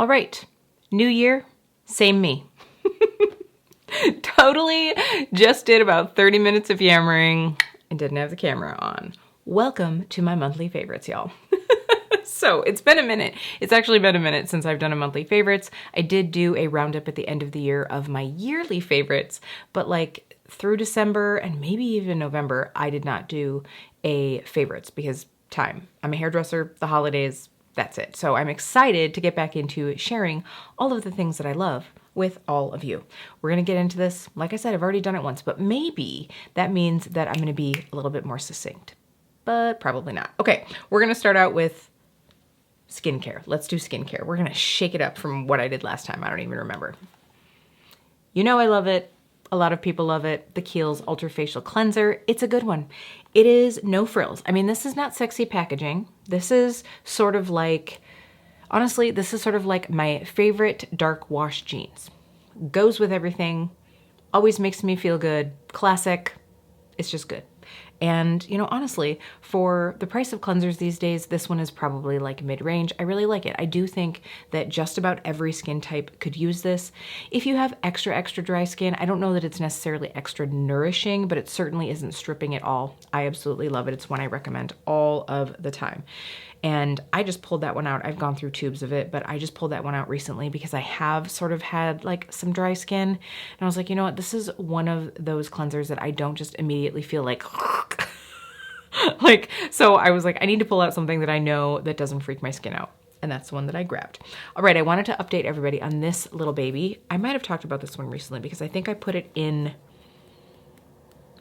All right, new year, same me. Totally just did about 30 minutes of yammering and didn't have the camera on. Welcome to my monthly favorites, y'all. So it's been a minute. It's actually been a minute since I've done a monthly favorites. I did do a roundup at the end of the year of my yearly favorites, but like through December and maybe even November, I did not do a favorites because time. I'm a hairdresser, the holidays, that's it. So I'm excited to get back into sharing all of the things that I love with all of you. We're gonna get into this. Like I said, I've already done it once, but maybe that means that I'm gonna be a little bit more succinct, but probably not. Okay, we're gonna start out with skincare. Let's do skincare. We're gonna shake it up from what I did last time. I don't even remember. You know I love it. A lot of people love it. The Kiehl's Ultra Facial Cleanser. It's a good one. It is no frills. I mean, this is not sexy packaging. This is sort of like, honestly, this is sort of like my favorite dark wash jeans. Goes with everything. Always makes me feel good. Classic. It's just good. And, you know, honestly, for the price of cleansers these days, this one is probably like mid-range. I really like it. I do think that just about every skin type could use this. If you have extra dry skin, I don't know that it's necessarily extra nourishing, but it certainly isn't stripping at all. I absolutely love it. It's one I recommend all of the time. And I just pulled that one out. I've gone through tubes of it, but I just pulled that one out recently because I have sort of had like some dry skin. And I was like, you know what? This is one of those cleansers that I don't just immediately feel like, so I was like, I need to pull out something that I know that doesn't freak my skin out. And that's the one that I grabbed. All right, I wanted to update everybody on this little baby. I might have talked about this one recently because I think I put it in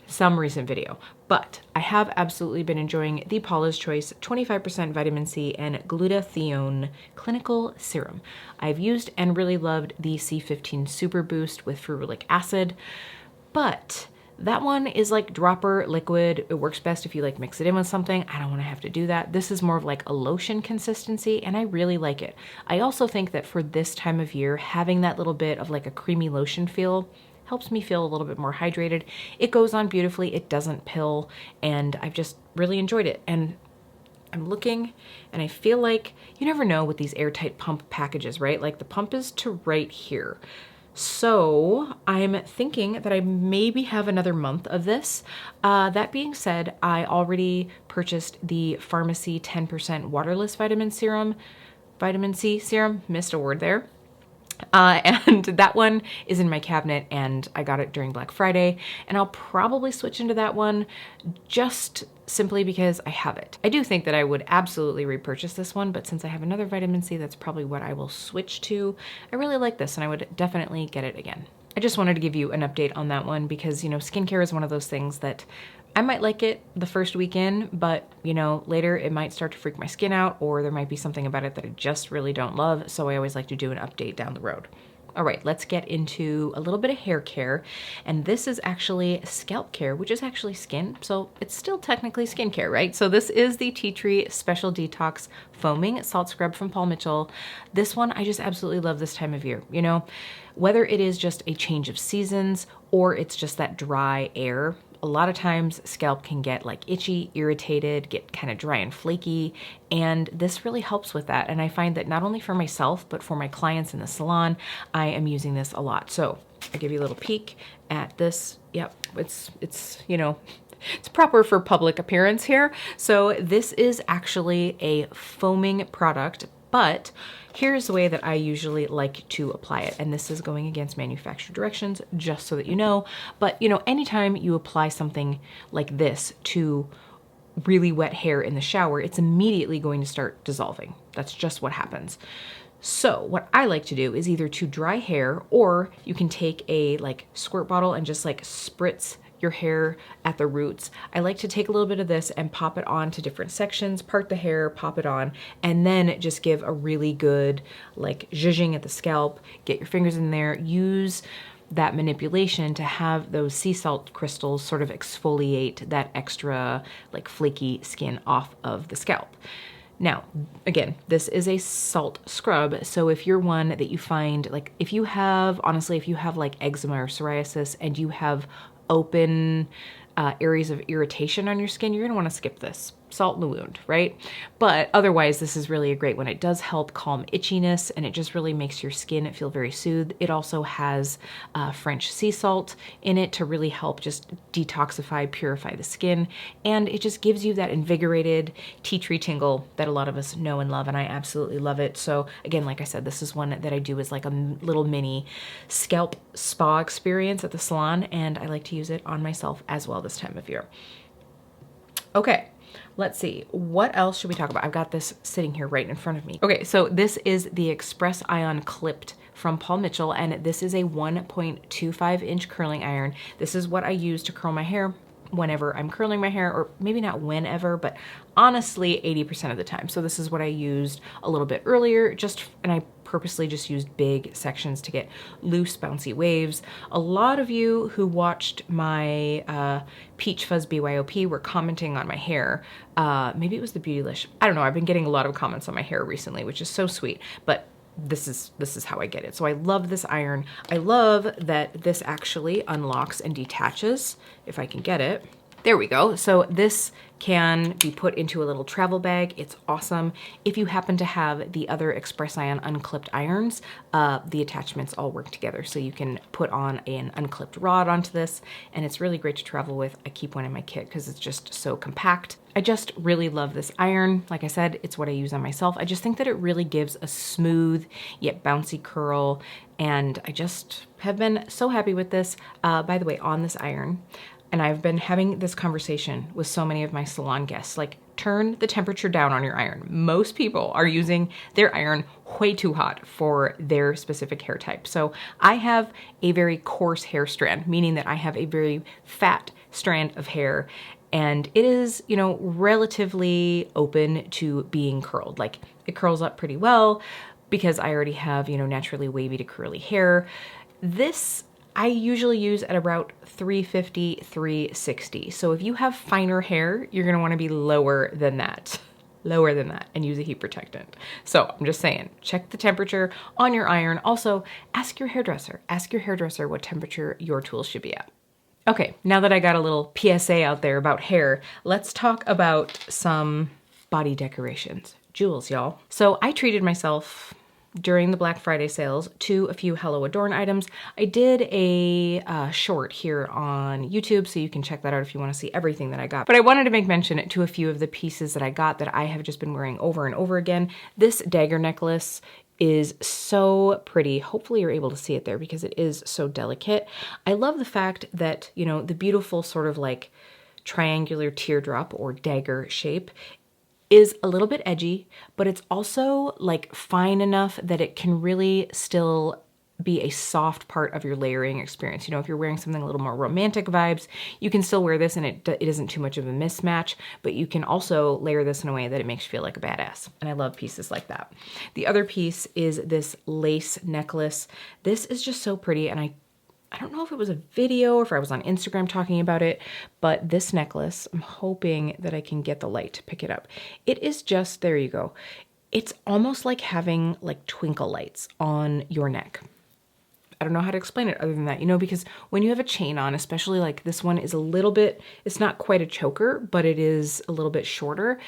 some recent video, but I have absolutely been enjoying the Paula's Choice 25% vitamin C and glutathione clinical serum. I've used and really loved the C15 Super Boost with ferulic acid, but that one is like dropper liquid. It works best if you like mix it in with something. I don't want to have to do that. This is more of like a lotion consistency and I really like it. I also think that for this time of year, having that little bit of like a creamy lotion feel helps me feel a little bit more hydrated. It goes on beautifully, it doesn't pill, and I've just really enjoyed it. And I'm looking and I feel like you never know with these airtight pump packages, right? Like the pump is to right here. So I'm thinking that I maybe have another month of this. That being said, I already purchased the Pharmacy 10% waterless vitamin C serum, missed a word there. And that one is in my cabinet and I got it during Black Friday and I'll probably switch into that one just simply because I have it. I do think that I would absolutely repurchase this one, but since I have another vitamin C, that's probably what I will switch to. I really like this and I would definitely get it again. I just wanted to give you an update on that one because, you know, skincare is one of those things that I might like it the first weekend, but you know, later it might start to freak my skin out or there might be something about it that I just really don't love. So I always like to do an update down the road. All right, let's get into a little bit of hair care. And this is actually scalp care, which is actually skin. So it's still technically skincare, right? So this is the Tea Tree Special Detox Foaming Salt Scrub from Paul Mitchell. This one, I just absolutely love this time of year. You know, whether it is just a change of seasons or it's just that dry air, a lot of times scalp can get like itchy, irritated, get kind of dry and flaky, and this really helps with that. And I find that not only for myself, but for my clients in the salon, I am using this a lot. So I'll give you a little peek at this. Yep, it's you know, it's proper for public appearance here. So this is actually a foaming product, but here's the way that I usually like to apply it. And this is going against manufacturer directions, just so that you know. But you know, anytime you apply something like this to really wet hair in the shower, it's immediately going to start dissolving. That's just what happens. So what I like to do is either to dry hair, or you can take a like squirt bottle and just like spritz your hair at the roots. I like to take a little bit of this and pop it on to different sections, part the hair, pop it on, and then just give a really good like zhuzhing at the scalp, get your fingers in there, use that manipulation to have those sea salt crystals sort of exfoliate that extra like flaky skin off of the scalp. Now, again, this is a salt scrub, so if you're one that you find, like if you have, honestly, if you have like eczema or psoriasis and you have open areas of irritation on your skin, you're gonna wanna skip this. salt in the wound, right? But otherwise, this is really a great one. It does help calm itchiness, and it just really makes your skin feel very soothed. It also has French sea salt in it to really help just detoxify, purify the skin, and it just gives you that invigorated tea tree tingle that a lot of us know and love, and I absolutely love it. So again, like I said, this is one that I do as like a little mini scalp spa experience at the salon, and I like to use it on myself as well this time of year. Okay, let's see. What else should we talk about? I've got this sitting here right in front of me. Okay, so this is the Express Ion Clipped from Paul Mitchell, and this is a 1.25 inch curling iron. This is what I use to curl my hair whenever I'm curling my hair, or maybe not whenever, but honestly 80% of the time. So this is what I used a little bit earlier, and I purposely just used big sections to get loose, bouncy waves. A lot of you who watched my Peach Fuzz BYOP were commenting on my hair. Maybe it was the Beautylish. I don't know. I've been getting a lot of comments on my hair recently, which is so sweet, but this is how I get it. So I love this iron. I love that this actually unlocks and detaches, if I can get it. There we go. So this can be put into a little travel bag. It's awesome. If you happen to have the other Express Ion unclipped irons, the attachments all work together. So you can put on an unclipped rod onto this, and it's really great to travel with. I keep one in my kit because it's just so compact. I just really love this iron. Like I said, it's what I use on myself. I just think that it really gives a smooth yet bouncy curl, and I just have been so happy with this. By the way, on this iron, and I've been having this conversation with so many of my salon guests, like, turn the temperature down on your iron. Most people are using their iron way too hot for their specific hair type. So I have a very coarse hair strand, meaning that I have a very fat strand of hair, and it is, you know, relatively open to being curled. Like, it curls up pretty well because I already have, you know, naturally wavy to curly hair. This I usually use at about 350, 360. So if you have finer hair, you're gonna wanna be lower than that, and use a heat protectant. So I'm just saying, check the temperature on your iron. Also, ask your hairdresser what temperature your tools should be at. Okay, now that I got a little PSA out there about hair, let's talk about some body decorations. Jewels, y'all. So I treated myself during the Black Friday sales to a few Hello Adorn items. I did a short here on YouTube, so you can check that out if you want to see everything that I got. But I wanted to make mention to a few of the pieces that I got that I have just been wearing over and over again. This dagger necklace is so pretty. Hopefully you're able to see it there because it is so delicate. I love the fact that, you know, the beautiful sort of like triangular teardrop or dagger shape is a little bit edgy, but it's also like fine enough that it can really still be a soft part of your layering experience. You know, if you're wearing something a little more romantic vibes, you can still wear this and it isn't too much of a mismatch, but you can also layer this in a way that it makes you feel like a badass. And I love pieces like that. The other piece is this lace necklace. This is just so pretty, and I don't know if it was a video or if I was on Instagram talking about it, but this necklace, I'm hoping that I can get the light to pick it up. It is just, there you go. It's almost like having like twinkle lights on your neck. I don't know how to explain it other than that, you know, because when you have a chain on, especially like this one is a little bit, it's not quite a choker, but it is a little bit shorter.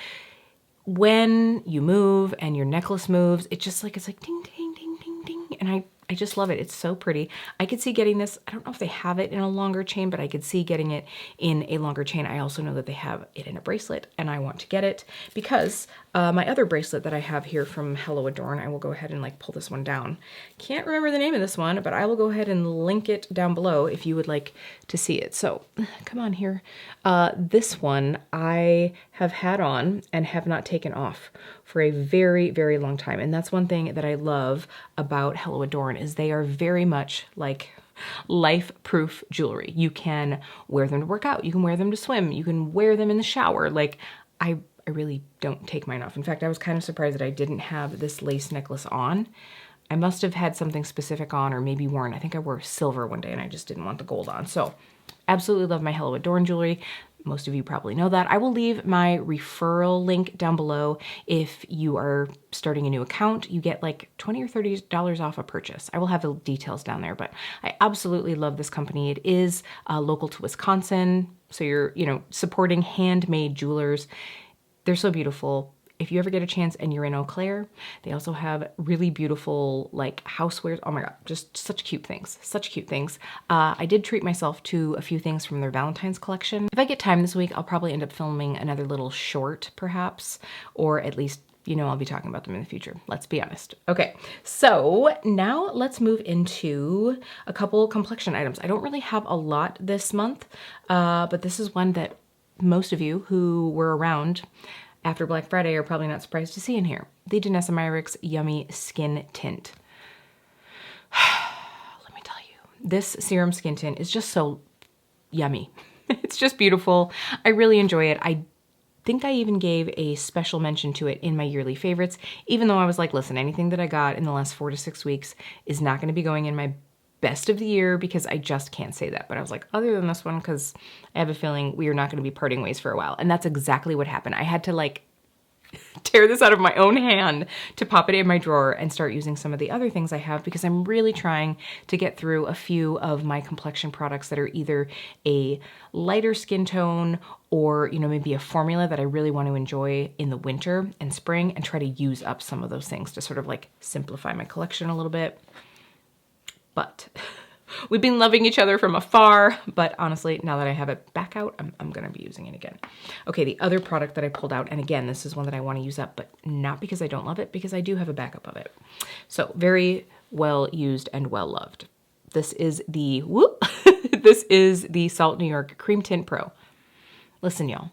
When you move and your necklace moves, it's like ding, ding, ding, ding, ding. And I just love it. It's so pretty. I could see getting this, I don't know if they have it in a longer chain, but I could see getting it in a longer chain. I also know that they have it in a bracelet, and I want to get it because my other bracelet that I have here from Hello Adorn, I will go ahead and like pull this one down. Can't remember the name of this one, but I will go ahead and link it down below if you would like to see it. So come on here. This one I have had on and have not taken off for a very, very long time. And that's one thing that I love about Hello Adorn is they are very much like life-proof jewelry. You can wear them to work out. You can wear them to swim. You can wear them in the shower. Like, I really don't take mine off. In fact, I was kind of surprised that I didn't have this lace necklace on. I must have had something specific on or maybe worn. I think I wore silver one day and I just didn't want the gold on. So absolutely love my Hello Adorn jewelry. Most of you probably know that. I will leave my referral link down below. If you are starting a new account, you get like $20 or $30 off a purchase. I will have the details down there, but I absolutely love this company. It is local to Wisconsin, so you're, you know, supporting handmade jewelers. They're so beautiful. If you ever get a chance and you're in Eau Claire, they also have really beautiful like housewares. Oh my God, just such cute things, such cute things. I did treat myself to a few things from their Valentine's collection. If I get time this week, I'll probably end up filming another little short perhaps, or at least, you know, I'll be talking about them in the future. Let's be honest. Okay, so now let's move into a couple complexion items. I don't really have a lot this month, but this is one that most of you who were around after Black Friday are probably not surprised to see in here. The Danessa Myricks Yummy Skin Tint. Let me tell you, this serum skin tint is just so yummy. It's just beautiful. I really enjoy it. I think I even gave a special mention to it in my yearly favorites, even though I was like, listen, anything that I got in the last 4 to 6 weeks is not going to be going in my best of the year because I just can't say that. But I was like, other than this one, because I have a feeling we are not going to be parting ways for a while. And that's exactly what happened. I had to like tear this out of my own hand to pop it in my drawer and start using some of the other things I have, because I'm really trying to get through a few of my complexion products that are either a lighter skin tone or, you know, maybe a formula that I really want to enjoy in the winter and spring, and try to use up some of those things to sort of like simplify my collection a little bit. But we've been loving each other from afar, but honestly, now that I have it back out, I'm gonna be using it again. Okay, the other product that I pulled out, and again, this is one that I wanna use up, but not because I don't love it, because I do have a backup of it. So very well used and well loved. This is the, this is the Salt New York Cream Tint Pro. Listen, y'all.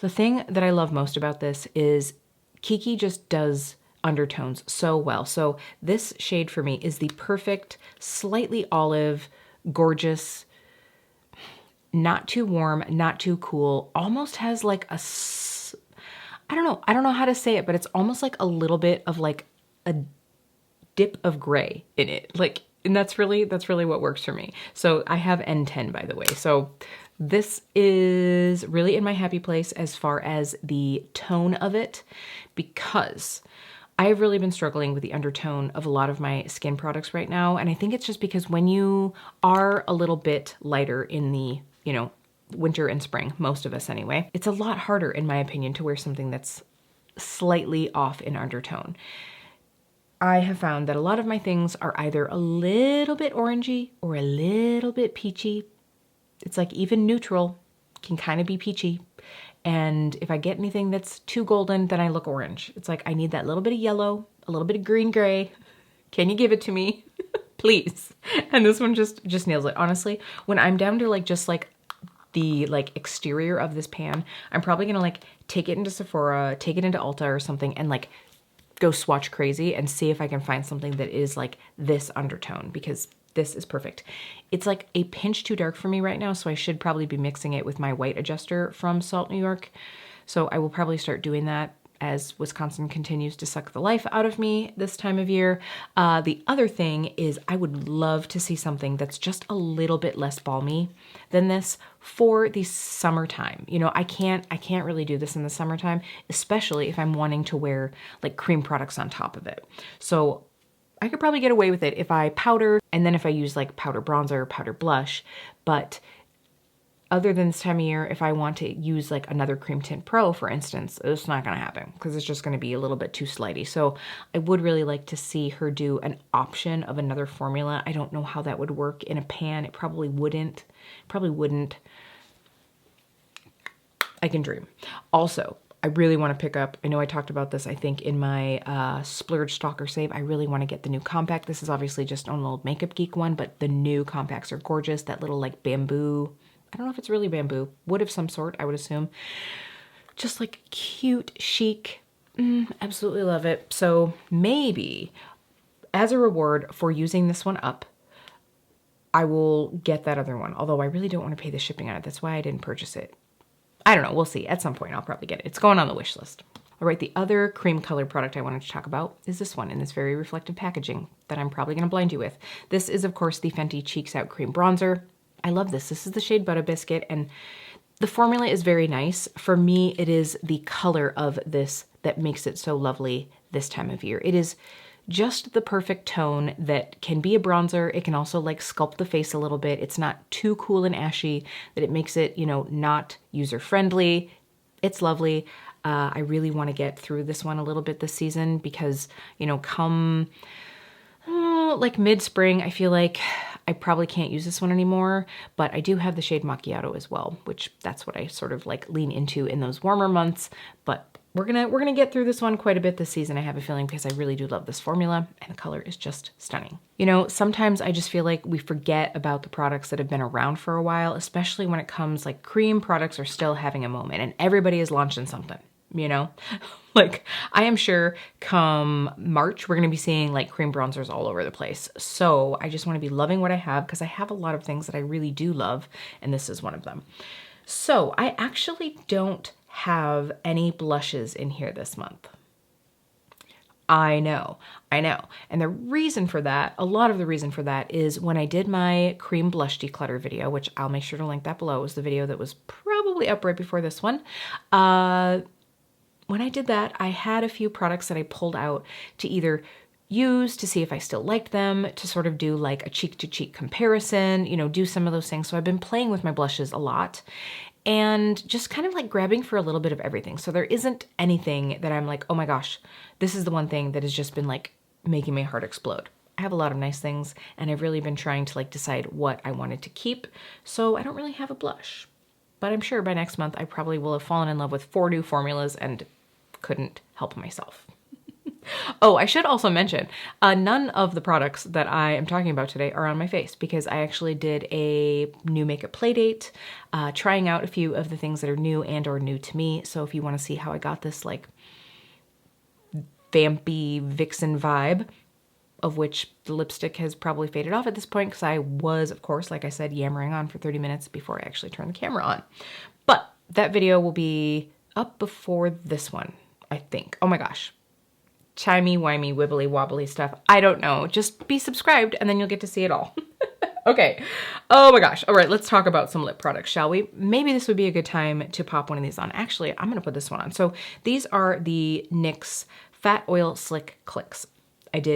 The thing that I love most about this is Kiki just does undertones so well. So this shade for me is the perfect, slightly olive, gorgeous, not too warm, not too cool, almost has like a, I don't know how to say it, but it's almost like a little bit of like a dip of gray in it. Like, and that's really what works for me. So I have N10, by the way. So this is really in my happy place as far as the tone of it, because I've really been struggling with the undertone of a lot of my skin products right now. And I think it's just because when you are a little bit lighter in the, you know, winter and spring, most of us anyway, it's a lot harder, in my opinion, to wear something that's slightly off in undertone. I have found that a lot of my things are either a little bit orangey or a little bit peachy. It's like even neutral can kind of be peachy. And if I get anything that's too golden, then I look orange. It's like, I need that little bit of yellow, a little bit of green gray. Can you give it to me? Please. And this one just nails it. Honestly, when I'm down to like just like the like exterior of this pan, I'm probably gonna like take it into Sephora, take it into Ulta or something, and like go swatch crazy and see if I can find something that is like this undertone, because this is perfect. It's like a pinch too dark for me right now, so I should probably be mixing it with my white adjuster from Salt New York. So I will probably start doing that as Wisconsin continues to suck the life out of me this time of year. The other thing is I would love to see something that's just a little bit less balmy than this for the summertime. You know, I can't really do this in the summertime, especially if I'm wanting to wear like cream products on top of it. So I could probably get away with it if I powder, and then if I use like powder bronzer or powder blush. But other than this time of year, if I want to use like another Cream Tint Pro, for instance, it's not gonna happen because it's just gonna be a little bit too slidey. So I would really like to see her do an option of another formula. I don't know how that would work in a pan. It probably wouldn't. I can dream. Also, I really want to pick up, I know I talked about this, I think, in my Splurge Stalker Save. I really want to get the new compact. This is obviously just an old Makeup Geek one, but the new compacts are gorgeous. That little like bamboo, I don't know if it's really bamboo, wood of some sort, I would assume. Just like cute, chic, absolutely love it. So maybe as a reward for using this one up, I will get that other one. Although I really don't want to pay the shipping on it. That's why I didn't purchase it. I don't know, we'll see. At some point I'll probably get it. It's going on the wish list. All right, the other cream colored product I wanted to talk about is this one in this very reflective packaging that I'm probably gonna blind you with. This is of course the Fenty Cheeks Out Cream Bronzer. I love this. This is the shade Butter Biscuit, and the formula is very nice. For me, it is the color of this that makes it so lovely this time of year. It is just the perfect tone that can be a bronzer. It can also like sculpt the face a little bit. It's not too cool and ashy that it makes it, you know, not user friendly. It's lovely. I really want to get through this one a little bit this season because, you know, come like mid-spring, I feel like I probably can't use this one anymore, but I do have the shade Macchiato as well, which that's what I sort of like lean into in those warmer months. But we're gonna get through this one quite a bit this season, I have a feeling, because I really do love this formula and the color is just stunning. You know, sometimes I just feel like we forget about the products that have been around for a while, especially when it comes like cream products are still having a moment and everybody is launching something. You know, like I am sure come March, we're going to be seeing like cream bronzers all over the place. So I just want to be loving what I have because I have a lot of things that I really do love. And this is one of them. So I actually don't have any blushes in here this month. I know. And the reason for that, a lot of the reason for that is when I did my cream blush declutter video, which I'll make sure to link that below. It was the video that was probably up right before this one. When I did that, I had a few products that I pulled out to either use to see if I still liked them, to sort of do like a cheek-to-cheek comparison, you know, do some of those things. So I've been playing with my blushes a lot and just kind of like grabbing for a little bit of everything. So there isn't anything that I'm like, oh my gosh, this is the one thing that has just been like making my heart explode. I have a lot of nice things and I've really been trying to like decide what I wanted to keep. So I don't really have a blush, but I'm sure by next month I probably will have fallen in love with 4 new formulas and couldn't help myself. Oh, I should also mention, none of the products that I am talking about today are on my face because I actually did a new makeup play date, trying out a few of the things that are new and or new to me. So if you want to see how I got this like vampy vixen vibe, of which the lipstick has probably faded off at this point because I was, of course, like I said, yammering on for 30 minutes before I actually turned the camera on. But that video will be up before this one, I think. Oh my gosh. Chimey-wimey, wibbly-wobbly stuff. I don't know. Just be subscribed and then you'll get to see it all. Okay. Oh my gosh. All right, let's talk about some lip products, shall we? Maybe this would be a good time to pop one of these on. Actually, I'm going to put this one on. So these are the NYX Fat Oil Slick Clicks.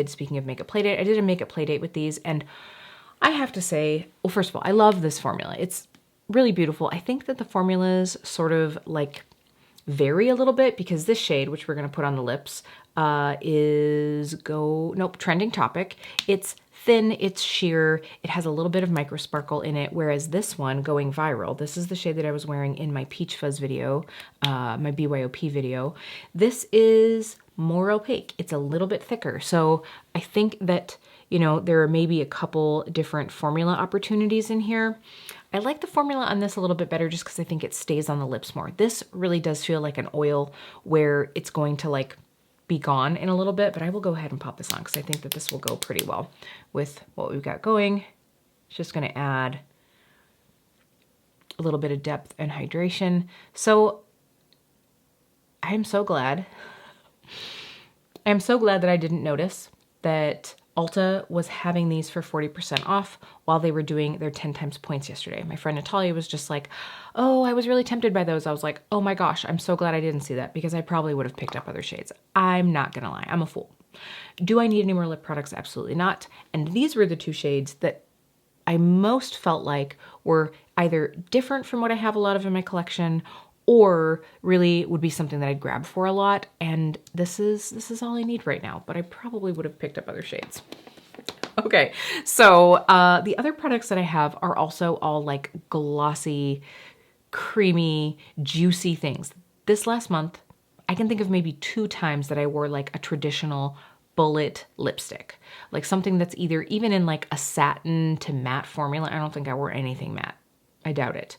Speaking of makeup play date, I did a makeup play date with these and I have to say, well, first of all, I love this formula. It's really beautiful. I think that the formulas sort of like vary a little bit because this shade, which we're going to put on the lips, is Trending Topic. It's thin, it's sheer, it has a little bit of micro sparkle in it, whereas this one, Going Viral, this is the shade that I was wearing in my Peach Fuzz video, my BYOP video. This is more opaque. It's a little bit thicker. So I think that, you know, there are maybe a couple different formula opportunities in here. I like the formula on this a little bit better just because I think it stays on the lips more. This really does feel like an oil where it's going to like be gone in a little bit, but I will go ahead and pop this on because I think that this will go pretty well with what we've got going. It's just going to add a little bit of depth and hydration. So I'm so glad. I'm so glad that I didn't notice that Ulta was having these for 40% off while they were doing their 10 times points yesterday. My friend Natalia was just like, oh, I was really tempted by those. I was like, oh my gosh, I'm so glad I didn't see that because I probably would have picked up other shades. I'm not gonna lie, I'm a fool. Do I need any more lip products? Absolutely not. And these were the 2 shades that I most felt like were either different from what I have a lot of in my collection or really would be something that I'd grab for a lot. And this is all I need right now, but I probably would have picked up other shades. Okay, so the other products that I have are also all like glossy, creamy, juicy things. This last month, I can think of maybe 2 times that I wore like a traditional bullet lipstick, like something that's either even in like a satin to matte formula. I don't think I wore anything matte. I doubt it.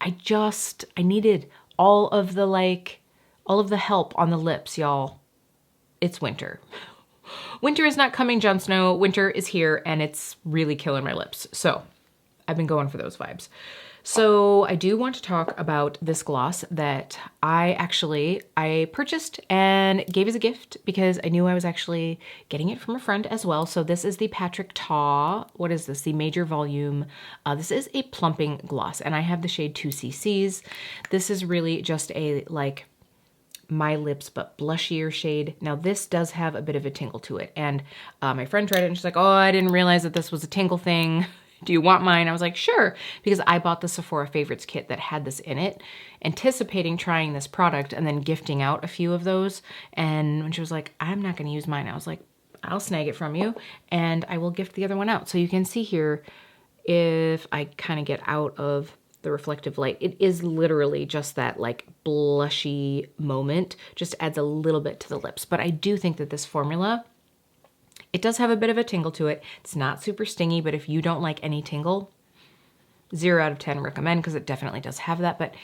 I needed all of the help on the lips, y'all. It's winter. Winter is not coming, Jon Snow. Winter is here and it's really killing my lips. So I've been going for those vibes. So I do want to talk about this gloss that I purchased and gave as a gift because I knew I was actually getting it from a friend as well. So this is the Patrick Ta, what is this? The Major Volume. This is a plumping gloss and I have the shade 2CCs. This is really just a like My Lips but blushier shade. Now this does have a bit of a tingle to it and my friend tried it and she's like, oh, I didn't realize that this was a tingle thing. do you want mine? I was like, sure, because I bought the Sephora Favorites kit that had this in it, anticipating trying this product and then gifting out a few of those. And when she was like, I'm not going to use mine, I was like, I'll snag it from you and I will gift the other one out. So you can see here, if I kind of get out of the reflective light, it is literally just that like blushy moment, just adds a little bit to the lips. But I do think that this formula, it does have a bit of a tingle to it. It's not super stingy, but if you don't like any tingle, 0 out of 10 recommend, because it definitely does have that. But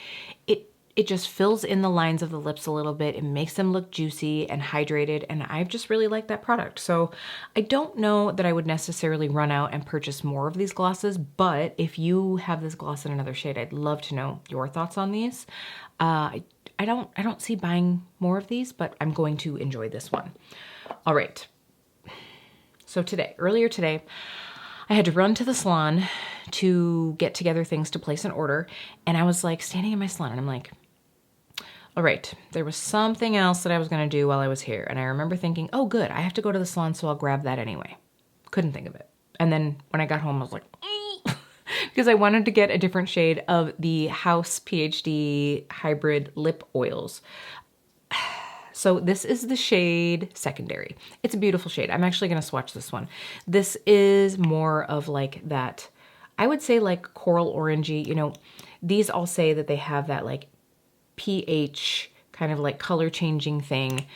it just fills in the lines of the lips a little bit. It makes them look juicy and hydrated, and I've just really liked that product. So I don't know that I would necessarily run out and purchase more of these glosses, but if you have this gloss in another shade, I'd love to know your thoughts on these. I don't see buying more of these, but I'm going to enjoy this one. All right. So earlier today, I had to run to the salon to get together things to place an order. And I was like standing in my salon and I'm like, all right, there was something else that I was going to do while I was here. And I remember thinking, oh, good, I have to go to the salon, so I'll grab that anyway. Couldn't think of it. And then when I got home, I was like, because I wanted to get a different shade of the Haus PhD hybrid lip oils. So this is the shade Secondary. It's a beautiful shade. I'm actually going to swatch this one. This is more of like that, I would say like coral orangey. You know, these all say that they have that like pH kind of like color changing thing.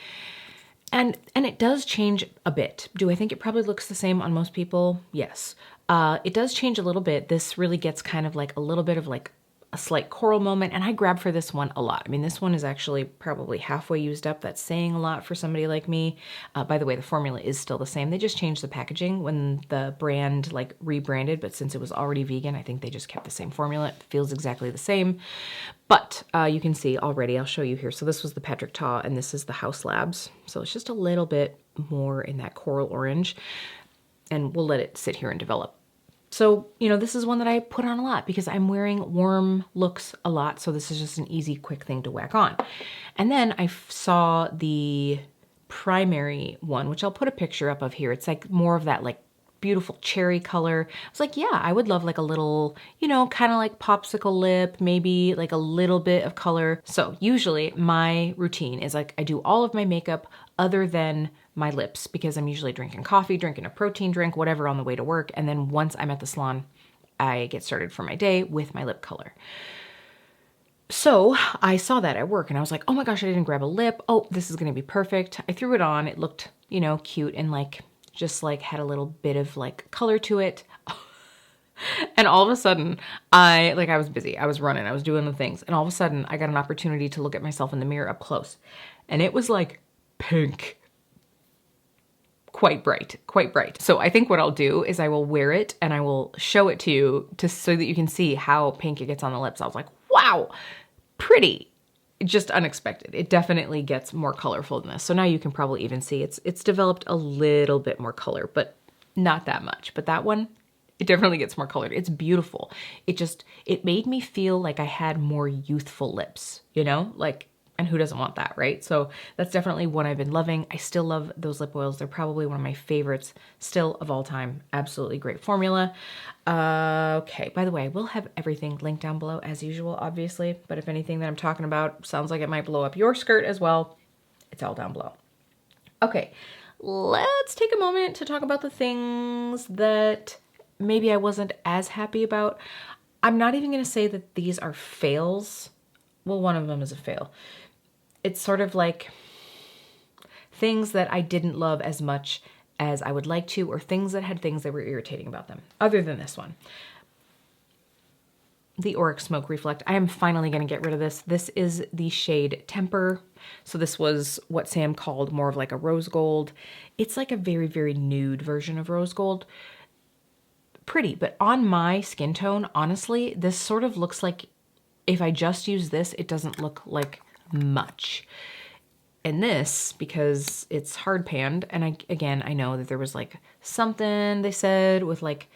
And it does change a bit. Do I think it probably looks the same on most people? Yes. It does change a little bit. This really gets kind of like a little bit of like a slight coral moment, and I grab for this one a lot. I mean, this one is actually probably halfway used up. That's saying a lot for somebody like me. By the way, the formula is still the same. They just changed the packaging when the brand like rebranded, but since it was already vegan, I think they just kept the same formula. It feels exactly the same, but you can see already, I'll show you here. So this was the Patrick Ta, and this is the Haus Labs. So it's just a little bit more in that coral orange, and we'll let it sit here and develop. So, you know, this is one that I put on a lot because I'm wearing warm looks a lot. So this is just an easy, quick thing to whack on. And then I saw the primary one, which I'll put a picture up of here. It's like more of that like beautiful cherry color. I was like, yeah, I would love like a little, you know, kind of like popsicle lip, maybe like a little bit of color. So usually my routine is like I do all of my makeup other than my lips, because I'm usually drinking coffee, drinking a protein drink, whatever on the way to work. And then once I'm at the salon, I get started for my day with my lip color. So I saw that at work and I was like, oh my gosh, I didn't grab a lip. Oh, this is going to be perfect. I threw it on. It looked, you know, cute and like, just like had a little bit of like color to it. And all of a sudden I was busy. I was running, I was doing the things. And all of a sudden I got an opportunity to look at myself in the mirror up close. And it was like pink. Quite bright, quite bright. So I think what I'll do is I will wear it and I will show it to you so that you can see how pink it gets on the lips. I was like, wow, pretty. Just unexpected. It definitely gets more colorful than this. So now you can probably even see it's developed a little bit more color, but not that much. But that one, it definitely gets more colored. It's beautiful. It made me feel like I had more youthful lips, you know, like, and who doesn't want that, right? So that's definitely one I've been loving. I still love those lip oils. They're probably one of my favorites still of all time. Absolutely great formula. Okay, by the way, we'll have everything linked down below as usual, obviously. But if anything that I'm talking about sounds like it might blow up your skirt as well, it's all down below. Okay, let's take a moment to talk about the things that maybe I wasn't as happy about. I'm not even gonna say that these are fails. Well, one of them is a fail. It's sort of like things that I didn't love as much as I would like to, or things that had things that were irritating about them, other than this one. The Auric Smoke Reflect. I am finally going to get rid of this. This is the shade Temper. So this was what Sam called more of like a rose gold. It's like a very, very nude version of rose gold. Pretty, but on my skin tone, honestly, this sort of looks like if I just use this, it doesn't look like much. And this, because it's hard panned, and I know that there was like something they said with like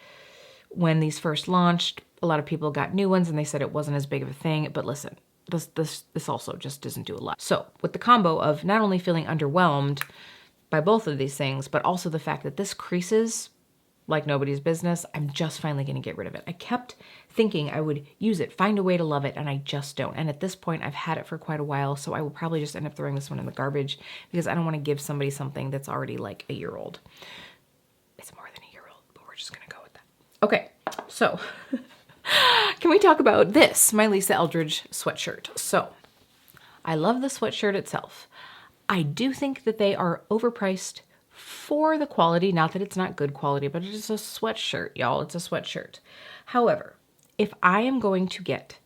when these first launched, a lot of people got new ones and they said it wasn't as big of a thing, but listen, this also just doesn't do a lot. So with the combo of not only feeling underwhelmed by both of these things, but also the fact that this creases like nobody's business. I'm just finally going to get rid of it. I kept thinking I would use it, find a way to love it, and I just don't. And at this point, I've had it for quite a while, so I will probably just end up throwing this one in the garbage because I don't want to give somebody something that's already like a year old. It's more than a year old, but we're just going to go with that. Okay, so can we talk about this, my Lisa Eldridge sweatshirt? So I love the sweatshirt itself. I do think that they are overpriced for the quality. Not that it's not good quality, but it is a sweatshirt, y'all. It's a sweatshirt. However, if I am going to get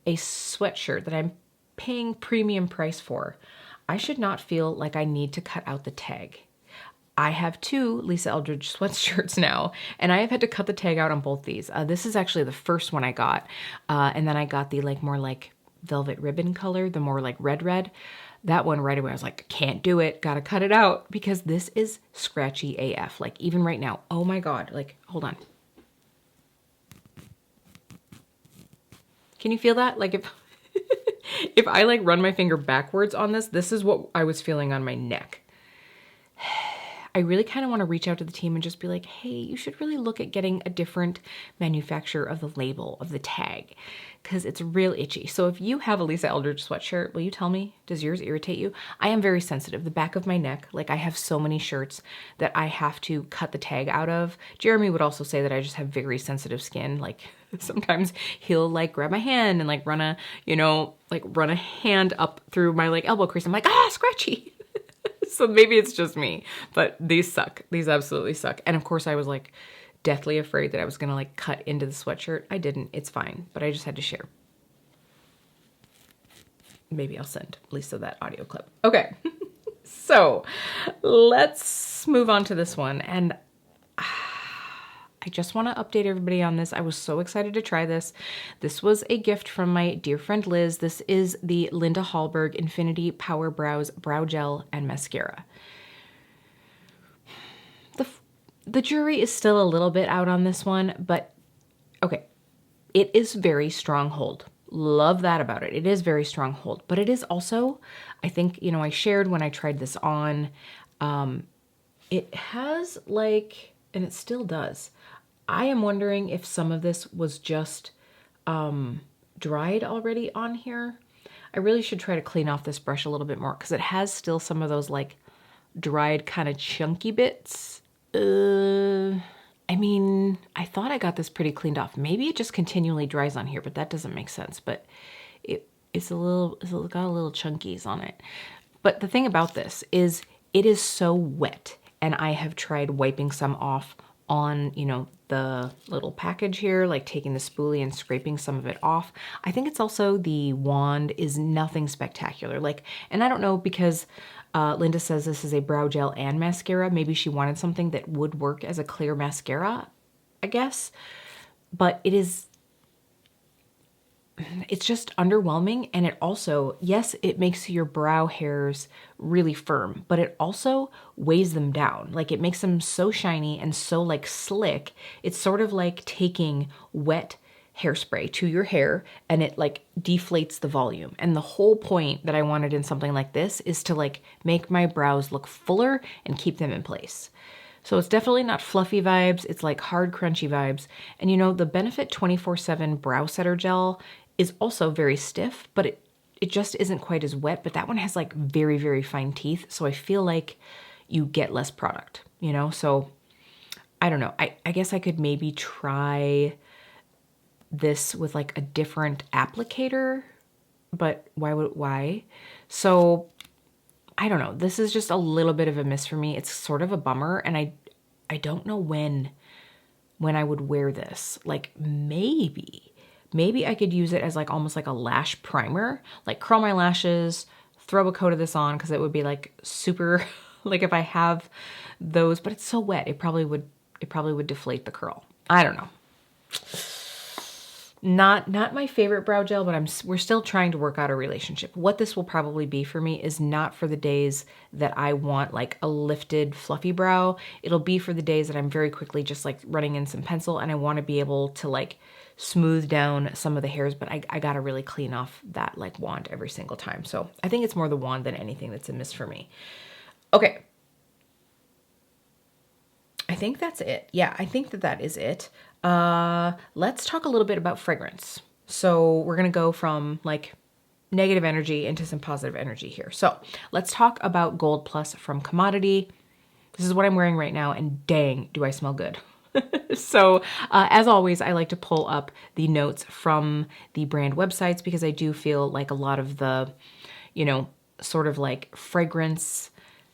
a sweatshirt that I'm paying premium price for, I should not feel like I need to cut out the tag. I have 2 Lisa Eldridge sweatshirts now, and I have had to cut the tag out on both these. This is actually the first one I got, and then I got the more like velvet ribbon color, the more like red. That one right away, I was like, can't do it. Gotta cut it out because this is scratchy AF. Like even right now, oh my God, like, hold on. Can you feel that? Like if, if I like run my finger backwards on this, this is what I was feeling on my neck. I really kind of want to reach out to the team and just be like, hey, you should really look at getting a different manufacturer of the label, of the tag, because it's real itchy. So if you have a Lisa Eldridge sweatshirt, will you tell me, does yours irritate you? I am very sensitive. The back of my neck, like I have so many shirts that I have to cut the tag out of. Jeremy would also say that I just have very sensitive skin. Like sometimes he'll like grab my hand and like run a, run a hand up through my like elbow crease. I'm like, ah, scratchy. So maybe it's just me, but these suck. These absolutely suck. And of course I was like deathly afraid that I was going to like cut into the sweatshirt. I didn't. It's fine, but I just had to share. Maybe I'll send Lisa that audio clip. Okay. So let's move on to this one. And I just want to update everybody on this. I was so excited to try this. This was a gift from my dear friend Liz. This is the Linda Hallberg Infinity Power Brows Brow Gel and Mascara. The jury is still a little bit out on this one, but okay. It is very strong hold. Love that about it. It is very strong hold, but it is also, I think, I shared when I tried this on, it has like, and it still does. I am wondering if some of this was just dried already on here. I really should try to clean off this brush a little bit more because it has still some of those like dried kind of chunky bits. I mean, I thought I got this pretty cleaned off. Maybe it just continually dries on here, but that doesn't make sense. But it's got a little chunkies on it. But the thing about this is it is so wet, and I have tried wiping some off on, the little package here, like taking the spoolie and scraping some of it off. I think it's also the wand is nothing spectacular. Like, and I don't know because Linda says this is a brow gel and mascara. Maybe she wanted something that would work as a clear mascara, I guess. But it's just underwhelming. And it also, yes, it makes your brow hairs really firm, but it also weighs them down. Like it makes them so shiny and so like slick. It's sort of like taking wet hairspray to your hair and it like deflates the volume. And the whole point that I wanted in something like this is to like make my brows look fuller and keep them in place. So it's definitely not fluffy vibes. It's like hard, crunchy vibes. And the Benefit 24/7 Brow Setter Gel is also very stiff, but it just isn't quite as wet. But that one has like very, very fine teeth. So I feel like you get less product, So I don't know. I guess I could maybe try this with like a different applicator, but why? So I don't know. This is just a little bit of a miss for me. It's sort of a bummer. And I don't know when I would wear this. Like maybe I could use it as like almost like a lash primer, like curl my lashes, throw a coat of this on because it would be like super, like if I have those, but it's so wet, it probably would deflate the curl. I don't know. Not my favorite brow gel, but we're still trying to work out a relationship. What this will probably be for me is not for the days that I want like a lifted fluffy brow. It'll be for the days that I'm very quickly just like running in some pencil and I want to be able to like smooth down some of the hairs, but I gotta really clean off that like wand every single time. So I think it's more the wand than anything that's a miss for me. Okay. I think that's it. Yeah, I think that that is it. Let's talk a little bit about fragrance. So we're going to go from like negative energy into some positive energy here. So let's talk about Gold Plus from Commodity. This is what I'm wearing right now, and dang, do I smell good. So as always, I like to pull up the notes from the brand websites because I do feel like a lot of the, you know, sort of like fragrance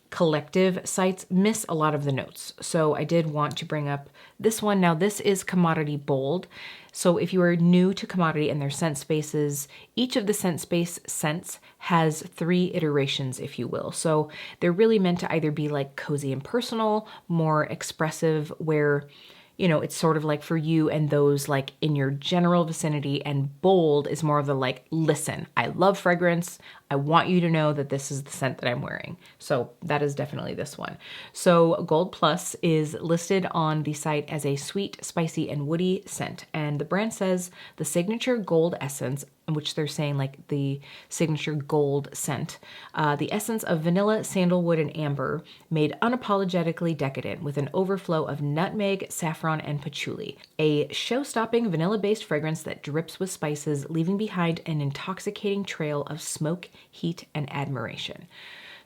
collective sites miss a lot of the notes. So I did want to bring up this one. Now this is Commodity Bold. So if you are new to Commodity and their scent spaces, each of the scent space scents has 3 iterations, if you will. So they're really meant to either be like cozy and personal, more expressive, where, you know, it's sort of like for you and those like in your general vicinity, and bold is more of the like, listen, I love fragrance. I want you to know that this is the scent that I'm wearing. So that is definitely this one. So Gold Plus is listed on the site as a sweet, spicy, and woody scent. And the brand says the signature gold essence, which they're saying like the signature gold scent, the essence of vanilla, sandalwood, and amber, made unapologetically decadent with an overflow of nutmeg, saffron, and patchouli. A show-stopping vanilla-based fragrance that drips with spices, leaving behind an intoxicating trail of smoke, heat, and admiration.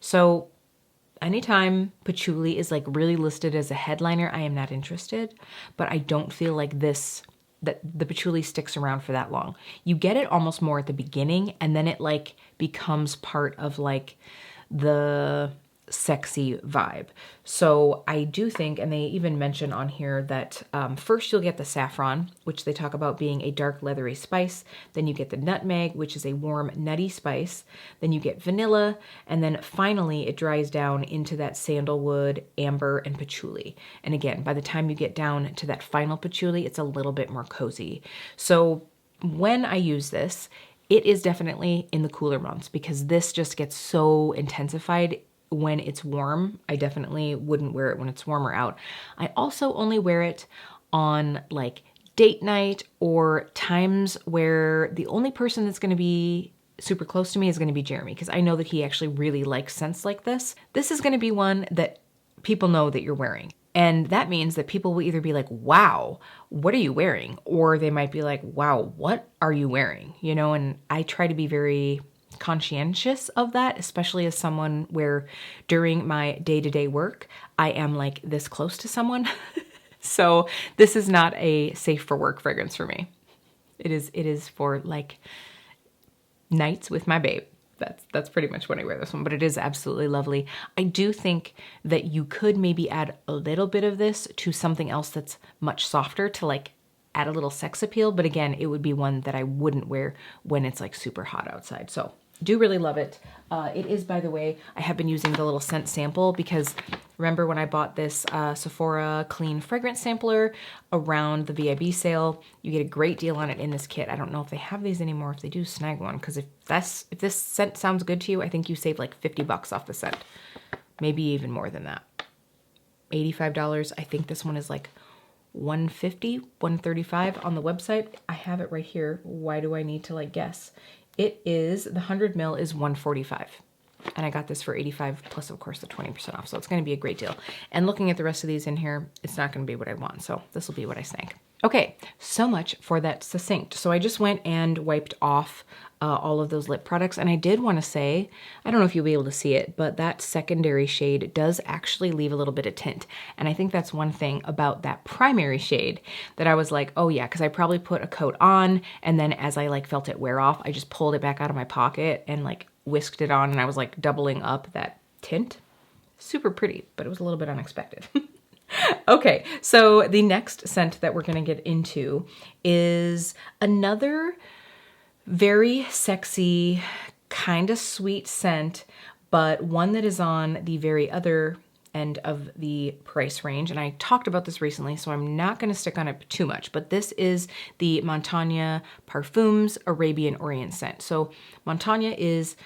So anytime patchouli is like really listed as a headliner, I am not interested, but I don't feel like that the patchouli sticks around for that long. You get it almost more at the beginning, and then it like becomes part of like the sexy vibe. So I do think, and they even mention on here that first you'll get the saffron, which they talk about being a dark leathery spice. Then you get the nutmeg, which is a warm nutty spice. Then you get vanilla, and then finally it dries down into that sandalwood, amber, and patchouli. And again, by the time you get down to that final patchouli, it's a little bit more cozy. So when I use this, it is definitely in the cooler months because this just gets so intensified when it's warm. I definitely wouldn't wear it when it's warmer out. I also only wear it on like date night or times where the only person that's going to be super close to me is going to be Jeremy, because I know that he actually really likes scents like this. This is going to be one that people know that you're wearing. And that means that people will either be like, wow, what are you wearing? Or they might be like, wow, what are you wearing? You know, and I try to be very conscientious of that, especially as someone where during my day-to-day work, I am like this close to someone. So this is not a safe for work fragrance for me. It is for like nights with my babe. That's pretty much when I wear this one, but it is absolutely lovely. I do think that you could maybe add a little bit of this to something else that's much softer to like add a little sex appeal. But again, it would be one that I wouldn't wear when it's like super hot outside. So do really love it. It is, by the way, I have been using the little scent sample because remember when I bought this Sephora clean fragrance sampler around the VIB sale, you get a great deal on it in this kit. I don't know if they have these anymore. If they do, snag one, because if this scent sounds good to you, I think you save like $50 off the scent. Maybe even more than that. $85. I think this one is like $150, $135 on the website. I have it right here. Why do I need to like guess? It is, the 100 ml is $145. And I got this for $85 plus, of course, the 20% off. So it's going to be a great deal. And looking at the rest of these in here, it's not going to be what I want. So this will be what I snag. Okay, so much for that succinct. So I just went and wiped off all of those lip products. And I did want to say, I don't know if you'll be able to see it, but that secondary shade does actually leave a little bit of tint. And I think that's one thing about that primary shade that I was like, oh yeah, because I probably put a coat on, and then as I like felt it wear off, I just pulled it back out of my pocket and like whisked it on, and I was like doubling up that tint. Super pretty, but it was a little bit unexpected. Okay, so the next scent that we're gonna get into is another very sexy, kind of sweet scent, but one that is on the very other end of the price range. And I talked about this recently, so I'm not going to stick on it too much, but this is the Montagna Parfums Arabian Orient scent. So Montagna is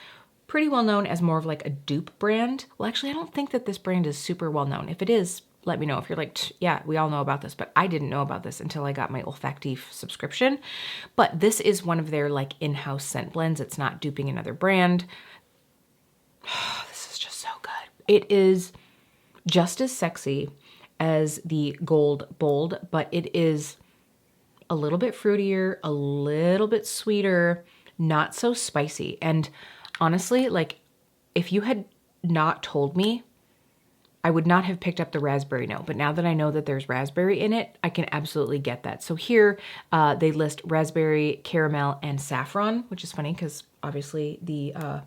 pretty well known as more of like a dupe brand. Well, actually, I don't think that this brand is super well known. If it is, let me know. If you're like, yeah, we all know about this, but I didn't know about this until I got my Olfactif subscription. But this is one of their like in-house scent blends. It's not duping another brand. Oh, this is just so good. It is just as sexy as the Gold Bold, but it is a little bit fruitier, a little bit sweeter, not so spicy. And honestly, like if you had not told me, I would not have picked up the raspberry note, but now that I know that there's raspberry in it, I can absolutely get that. So here they list raspberry, caramel, and saffron, which is funny because obviously the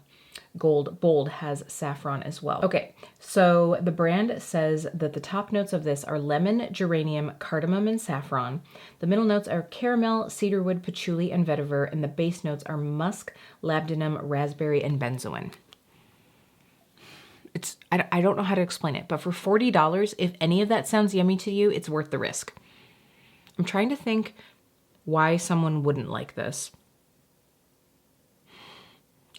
Gold Bold has saffron as well. Okay, so the brand says that the top notes of this are lemon, geranium, cardamom, and saffron. The middle notes are caramel, cedarwood, patchouli, and vetiver, and the base notes are musk, labdanum, raspberry, and benzoin. I don't know how to explain it, but for $40, if any of that sounds yummy to you, it's worth the risk. I'm trying to think why someone wouldn't like this.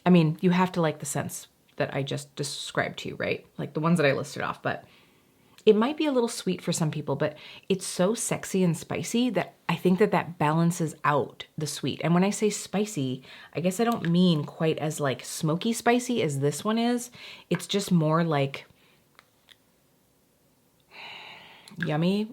I mean, you have to like the scents that I just described to you, right? Like the ones that I listed off, but it might be a little sweet for some people, but it's so sexy and spicy that I think that that balances out the sweet. And when I say spicy, I guess I don't mean quite as like smoky spicy as this one is. It's just more like yummy.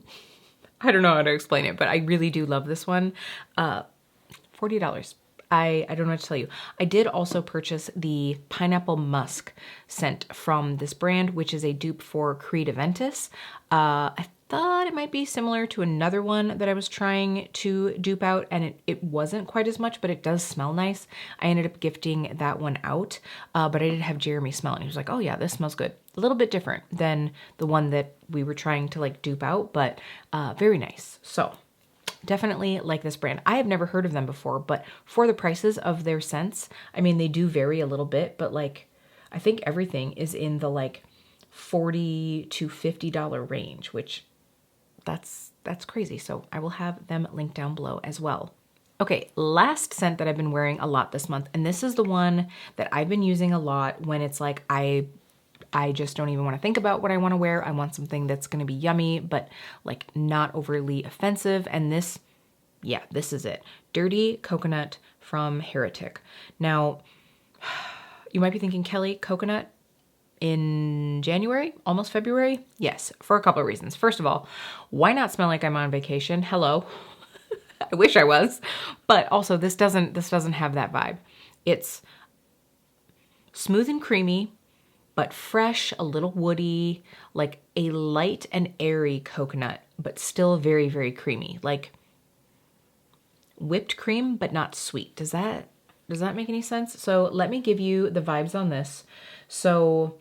I don't know how to explain it, but I really do love this one. $40. I don't know what to tell you. I did also purchase the pineapple musk scent from this brand, which is a dupe for Creed Aventus. I thought it might be similar to another one that I was trying to dupe out, and it wasn't quite as much, but it does smell nice. I ended up gifting that one out, but I did have Jeremy smell it, and he was like, oh yeah, this smells good. A little bit different than the one that we were trying to like dupe out, but very nice. So definitely like this brand. I have never heard of them before, but for the prices of their scents, I mean, they do vary a little bit, but like, I think everything is in the like $40 to $50 range, which that's crazy. So I will have them linked down below as well. Okay, last scent that I've been wearing a lot this month, and this is the one that I've been using a lot when it's like I just don't even want to think about what I want to wear. I want something that's going to be yummy, but like not overly offensive. And this, yeah, this is it. Dirty Coconut from Heretic. Now, you might be thinking, Kelly, coconut in January, almost February? Yes, for a couple of reasons. First of all, why not smell like I'm on vacation? Hello. I wish I was. But also this doesn't have that vibe. It's smooth and creamy, but fresh, a little woody, like a light and airy coconut, but still very, very creamy. Like whipped cream, but not sweet. Does that make any sense? So let me give you the vibes on this. So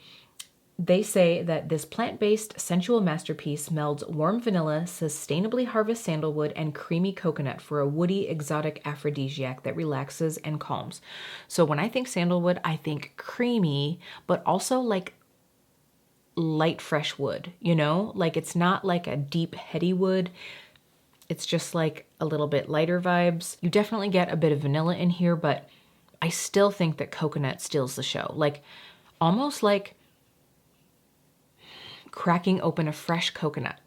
they say that this plant-based sensual masterpiece melds warm vanilla, sustainably harvest sandalwood, and creamy coconut for a woody, exotic aphrodisiac that relaxes and calms. So when I think sandalwood, I think creamy, but also like light, fresh wood, you know? Like it's not like a deep, heady wood. It's just like a little bit lighter vibes. You definitely get a bit of vanilla in here, but I still think that coconut steals the show. Like almost like cracking open a fresh coconut.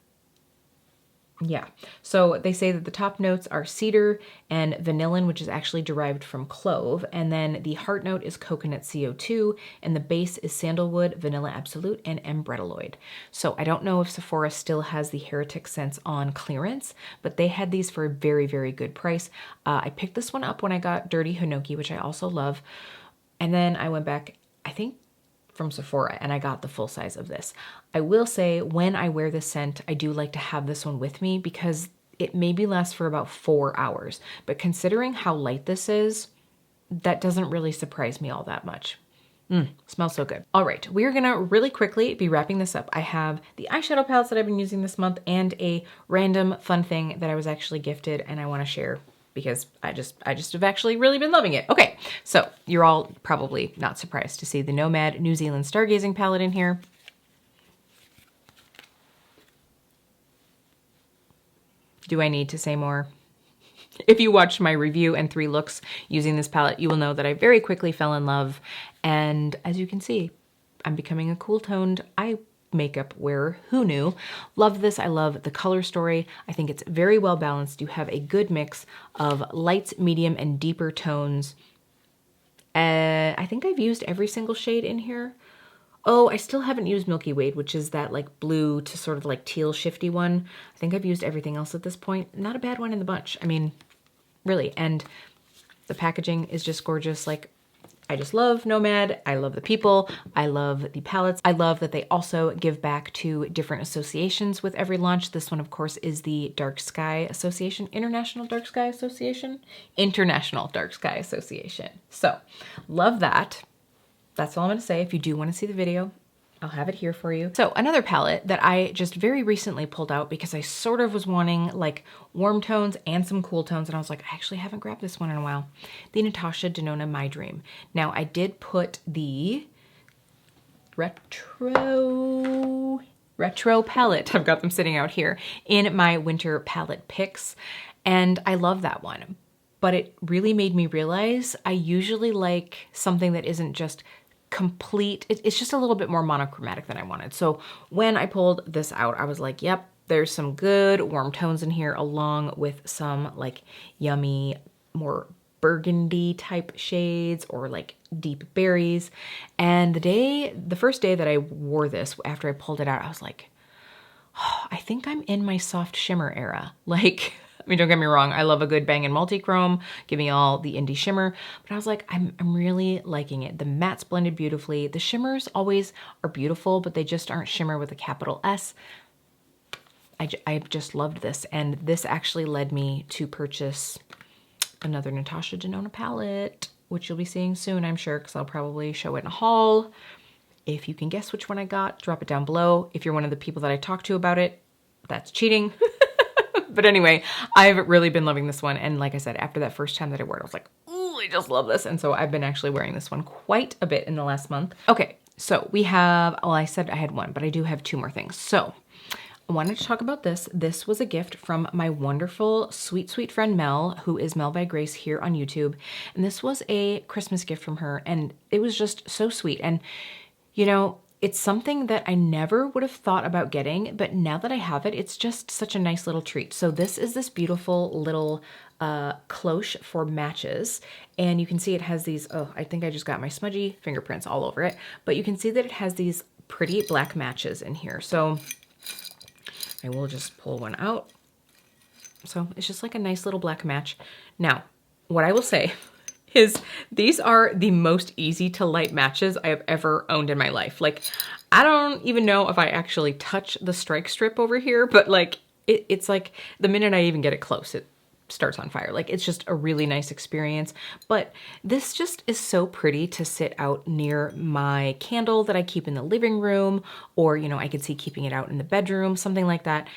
Yeah, so they say that the top notes are cedar and vanillin, which is actually derived from clove, and then the heart note is coconut CO2, and the base is sandalwood, vanilla absolute, and ambretaloid. So I don't know if Sephora still has the Heretic scents on clearance, but they had these for a very, very good price. I picked this one up when I got Dirty Hinoki, which I also love, and then I went back, I think, from Sephora, and I got the full size of this. I will say when I wear this scent, I do like to have this one with me because it maybe lasts for about 4 hours. But considering how light this is, that doesn't really surprise me all that much. Smells so good. All right, we are gonna really quickly be wrapping this up. I have the eyeshadow palettes that I've been using this month and a random fun thing that I was actually gifted and I wanna share because I just have actually really been loving it. Okay, so you're all probably not surprised to see the Nomad New Zealand Stargazing palette in here. Do I need to say more? If you watched my review and 3 looks using this palette, you will know that I very quickly fell in love. And as you can see, I'm becoming a cool toned eye makeup wearer. Who knew? Love this. I love the color story. I think it's very well balanced. You have a good mix of lights, medium, and deeper tones. I think I've used every single shade in here. Oh, I still haven't used Milky Way, which is that like blue to sort of like teal shifty one. I think I've used everything else at this point. Not a bad one in the bunch. I mean, really. And the packaging is just gorgeous. Like, I just love Nomad. I love the people. I love the palettes. I love that they also give back to different associations with every launch. This one, of course, is the Dark Sky Association, International Dark Sky Association? International Dark Sky Association. So, love that. That's all I'm gonna say. If you do wanna see the video, I'll have it here for you. So another palette that I just very recently pulled out because I sort of was wanting like warm tones and some cool tones. And I was like, I actually haven't grabbed this one in a while. The Natasha Denona My Dream. Now I did put the retro palette, I've got them sitting out here, in my winter palette picks. And I love that one. But it really made me realize I usually like something that isn't just complete. It's just a little bit more monochromatic than I wanted. So when I pulled this out, I was like, yep, there's some good warm tones in here along with some like yummy, more burgundy type shades or like deep berries. And the first day that I wore this, after I pulled it out, I was like, oh, I think I'm in my soft shimmer era. Like, I mean, don't get me wrong, I love a good Bang & Multichrome, give me all the indie shimmer, but I was like, I'm really liking it. The mattes blended beautifully. The shimmers always are beautiful, but they just aren't shimmer with a capital S. I just loved this, and this actually led me to purchase another Natasha Denona palette, which you'll be seeing soon, I'm sure, because I'll probably show it in a haul. If you can guess which one I got, drop it down below. If you're one of the people that I talked to about it, that's cheating. But anyway, I've really been loving this one. And like I said, after that first time that I wore it, I was like, ooh, I just love this. And so I've been actually wearing this one quite a bit in the last month. Okay, so we have, well, I said I had one, but I do have two more things. So I wanted to talk about this. This was a gift from my wonderful, sweet, sweet friend Mel, who is Mel by Grace here on YouTube. And this was a Christmas gift from her. And it was just so sweet. And, you know, it's something that I never would have thought about getting, but now that I have it, it's just such a nice little treat. So this is this beautiful little cloche for matches. And you can see it has these, oh, I think I just got my smudgy fingerprints all over it, but you can see that it has these pretty black matches in here. So I will just pull one out. So it's just like a nice little black match. Now, what I will say is these are the most easy to light matches I have ever owned in my life. Like, I don't even know if I actually touch the strike strip over here, but like, it's like the minute I even get it close, it starts on fire. Like, it's just a really nice experience. But this just is so pretty to sit out near my candle that I keep in the living room, or, you know, I could see keeping it out in the bedroom, something like that.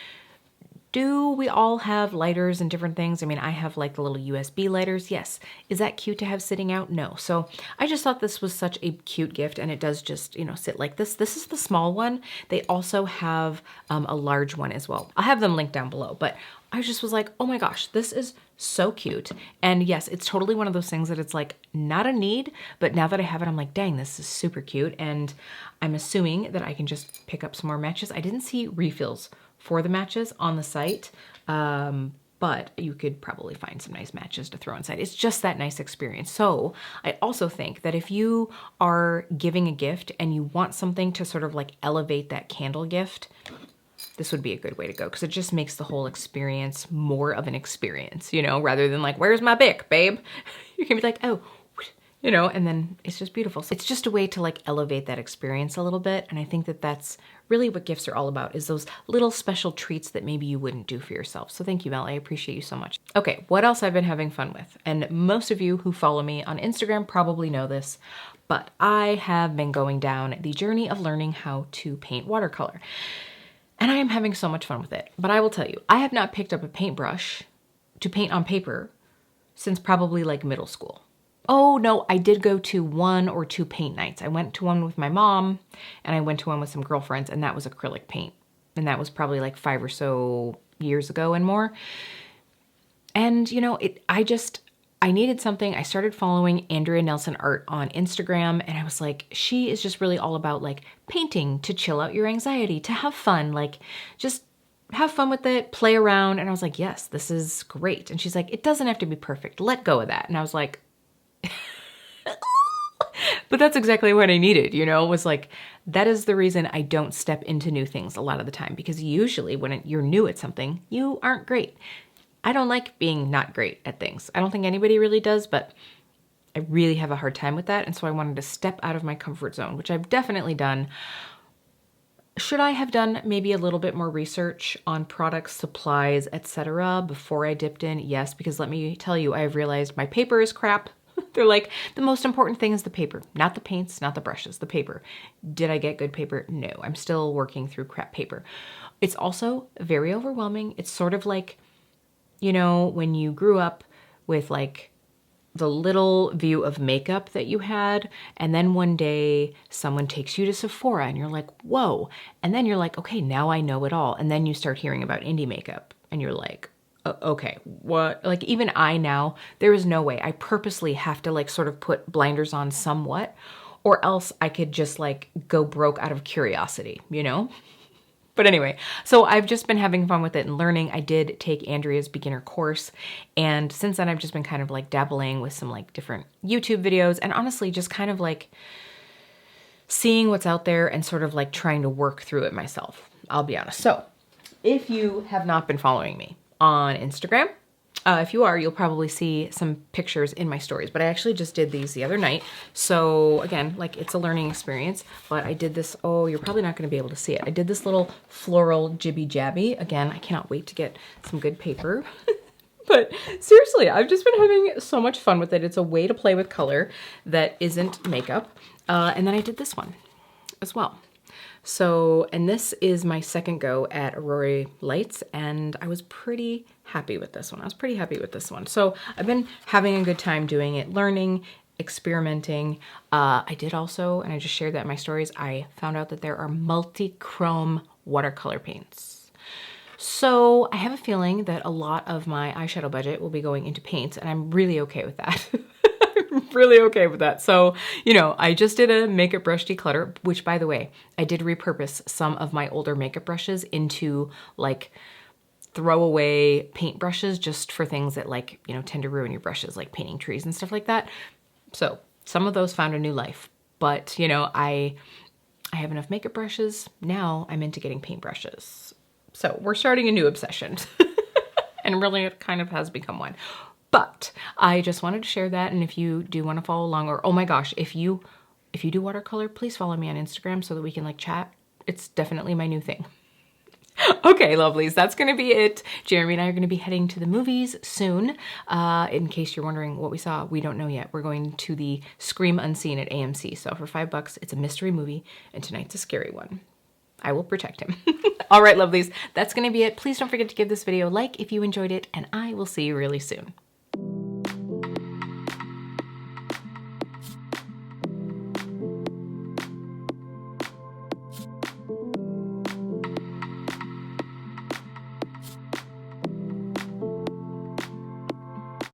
Do we all have lighters and different things? I mean, I have like the little USB lighters. Yes. Is that cute to have sitting out? No. So I just thought this was such a cute gift, and it does just, you know, sit like this. This is the small one. They also have a large one as well. I'll have them linked down below, but I just was like, oh my gosh, this is so cute. And yes, it's totally one of those things that it's like not a need, but now that I have it, I'm like, dang, this is super cute. And I'm assuming that I can just pick up some more matches. I didn't see refills for the matches on the site, but you could probably find some nice matches to throw inside. It's just that nice experience. So I also think that if you are giving a gift and you want something to sort of like elevate that candle gift, this would be a good way to go, because it just makes the whole experience more of an experience, you know, rather than like, where's my Bic, babe? You can be like, oh, you know, and then it's just beautiful. So it's just a way to like elevate that experience a little bit. And I think that that's really what gifts are all about, is those little special treats that maybe you wouldn't do for yourself. So thank you, Mel. I appreciate you so much. Okay, what else I've been having fun with? And most of you who follow me on Instagram probably know this, but I have been going down the journey of learning how to paint watercolor. And I am having so much fun with it. But I will tell you, I have not picked up a paintbrush to paint on paper since probably like middle school. Oh no, I did go to 1 or 2 paint nights. I went to one with my mom, and I went to one with some girlfriends, and that was acrylic paint. And that was probably like 5 or so years ago and more. And you know, I needed something. I started following Andrea Nelson Art on Instagram, and I was like, she is just really all about like painting to chill out your anxiety, to have fun, like just have fun with it, play around. And I was like, yes, this is great. And she's like, it doesn't have to be perfect. Let go of that. And I was like, But that's exactly what I needed, you know, was like, that is the reason I don't step into new things a lot of the time, because usually when you're new at something, you aren't great. I don't like being not great at things. I don't think anybody really does, but I really have a hard time with that. And so I wanted to step out of my comfort zone, which I've definitely done. Should I have done maybe a little bit more research on products, supplies, etc. before I dipped in? Yes, because let me tell you, I've realized my paper is crap. They're like, the most important thing is the paper, not the paints, not the brushes, the paper. Did I get good paper? No, I'm still working through crap paper. It's also very overwhelming. It's sort of like, you know, when you grew up with like the little view of makeup that you had, and then one day someone takes you to Sephora and you're like, whoa. And then you're like, okay, now I know it all. And then you start hearing about indie makeup and you're like, okay, what? Like even I now, there is no way. I purposely have to like sort of put blinders on somewhat, or else I could just like go broke out of curiosity, you know? But anyway, so I've just been having fun with it and learning. I did take Andrea's beginner course, and since then I've just been kind of like dabbling with some like different YouTube videos, and honestly just kind of like seeing what's out there and sort of like trying to work through it myself, I'll be honest. So if you have not been following me on Instagram, if you are, you'll probably see some pictures in my stories, but I actually just did these the other night. So again, like it's a learning experience, but I did this, oh, you're probably not gonna be able to see it. I did this little floral jibby jabby. Again, I cannot wait to get some good paper. But seriously, I've just been having so much fun with it. It's a way to play with color that isn't makeup. And then I did this one as well. So, and this is my second go at Aurora Lights, and I was pretty happy with this one. So I've been having a good time doing it, learning, experimenting. I did also, and I just shared that in my stories, I found out that there are multi-chrome watercolor paints. So I have a feeling that a lot of my eyeshadow budget will be going into paints, and I'm really okay with that. Really okay with that. So, you know, I just did a makeup brush declutter, which by the way, I did repurpose some of my older makeup brushes into like throwaway paint brushes just for things that like, you know, tend to ruin your brushes, like painting trees and stuff like that. So some of those found a new life, but you know, I have enough makeup brushes. Now I'm into getting paint brushes. So we're starting a new obsession and really it kind of has become one. But I just wanted to share that, and if you do want to follow along, or oh my gosh, if you do watercolor, please follow me on Instagram so that we can like chat. It's definitely my new thing. Okay, lovelies, that's gonna be it. Jeremy and I are gonna be heading to the movies soon. In case you're wondering what we saw, we don't know yet. We're going to the Scream Unseen at AMC. So for $5, it's a mystery movie, and tonight's a scary one. I will protect him. All right, lovelies, that's gonna be it. Please don't forget to give this video a like if you enjoyed it, and I will see you really soon.